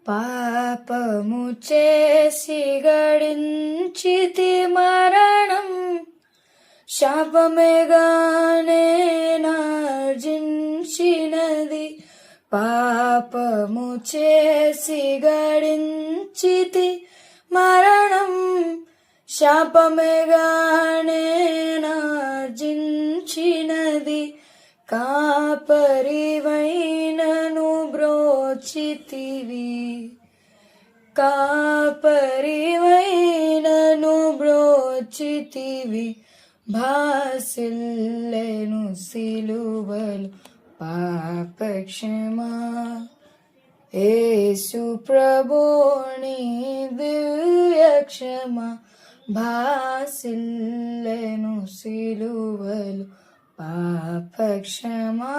పాపము చేసి గడించితి మరణం, శాపమేగానే నార్జించినది. పాపము చేసి గడించితి మరణం, శాపమేగానే నార్జించినది. కాపరివైనను బ్రోచితివి, కాపరివైనను బ్రోచితివి. భాసిల్లెను సిలువలు పాపక్షమా, యేసు ప్రభుని దివ్యక్షమా. భాసిల్లెను సిలువలు పాపక్షమా.